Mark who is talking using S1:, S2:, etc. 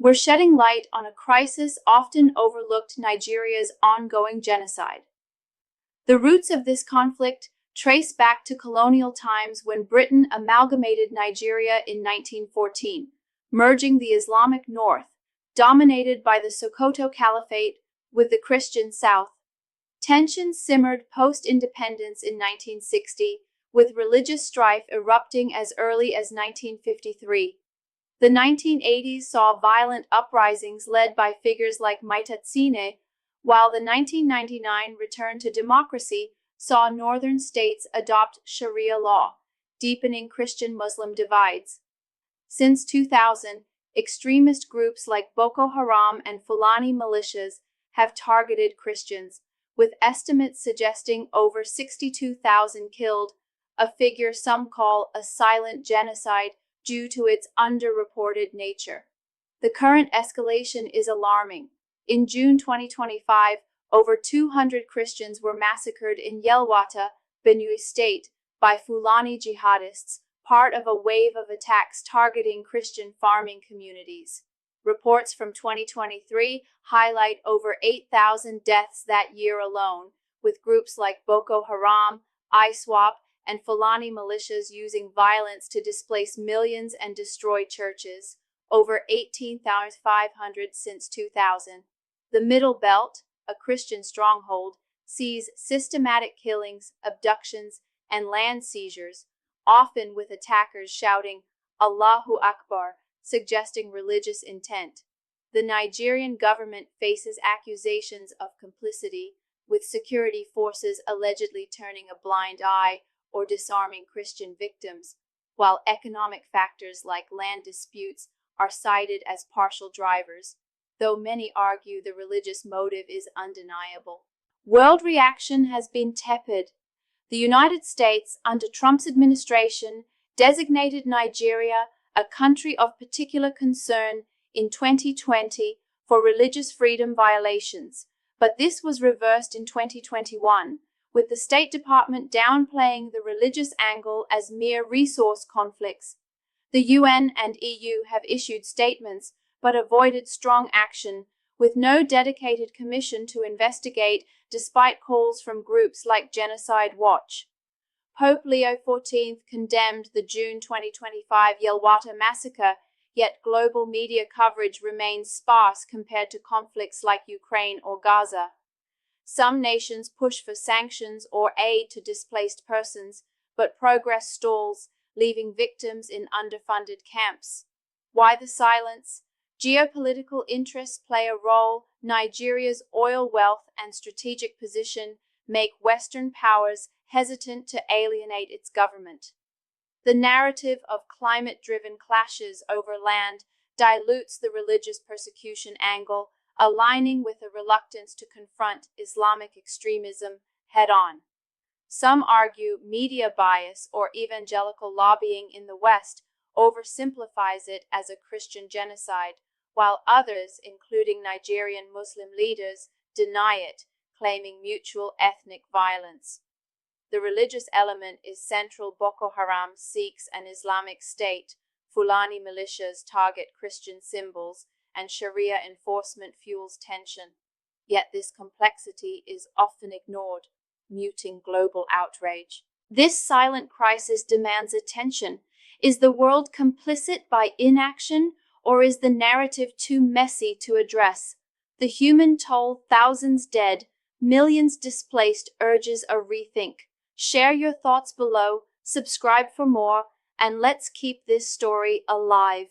S1: We're shedding light on a crisis often overlooked: Nigeria's ongoing genocide. The roots of this conflict trace back to colonial times when Britain amalgamated Nigeria in 1914, merging the Islamic north, dominated by the Sokoto Caliphate, with the Christian south. Tensions simmered post-independence in 1960, with religious strife erupting as early as 1953. The 1980s saw violent uprisings led by figures like militant, while the 1999 return to democracy saw northern states adopt Sharia law, deepening Christian-Muslim divides. Since 2000, extremist groups like Boko Haram and Fulani militias have targeted Christians, with estimates suggesting over 62,000 killed, a figure some call a silent genocide due to its underreported nature. The current escalation is alarming. In June 2025, over 200 Christians were massacred in Yelwata, Benue State, by Fulani jihadists, part of a wave of attacks targeting Christian farming communities. Reports from 2023 highlight over 8,000 deaths that year alone, with groups like Boko Haram, ISWAP, and Fulani militias using violence to displace millions and destroy churches, over 18,500 since 2000. The Middle Belt, a Christian stronghold, sees systematic killings, abductions, and land seizures, often with attackers shouting Allahu Akbar, suggesting religious intent. The Nigerian government faces accusations of complicity, with security forces allegedly turning a blind eye or disarming Christian victims, while economic factors like land disputes are cited as partial drivers, though many argue the religious motive is undeniable. World reaction has been tepid. The United States, under Trump's administration, designated Nigeria a country of particular concern in 2020 for religious freedom violations, but this was reversed in 2021, with the State Department downplaying the religious angle as mere resource conflicts. The UN and EU have issued statements but avoided strong action, with no dedicated commission to investigate, despite calls from groups like Genocide Watch. Pope Leo XIV condemned the June 2025 Yelwata massacre, yet global media coverage remains sparse compared to conflicts like Ukraine or Gaza. Some nations push for sanctions or aid to displaced persons, but progress stalls, leaving victims in underfunded camps. Why the silence? Geopolitical interests play a role. Nigeria's oil wealth and strategic position make Western powers hesitant to alienate its government. The narrative of climate-driven clashes over land dilutes the religious persecution angle, aligning with a reluctance to confront Islamic extremism head-on. Some argue media bias or evangelical lobbying in the West oversimplifies it as a Christian genocide, while others, including Nigerian Muslim leaders, deny it, claiming mutual ethnic violence. The religious element is central. Boko Haram, Sikhs, and Islamic State, Fulani militias target Christian symbols, and Sharia enforcement fuels tension. Yet this complexity is often ignored, muting global outrage. This silent crisis demands attention. Is the world complicit by inaction, or is the narrative too messy to address? The human toll, thousands dead, millions displaced, urges a rethink. Share your thoughts below, subscribe for more, and let's keep this story alive.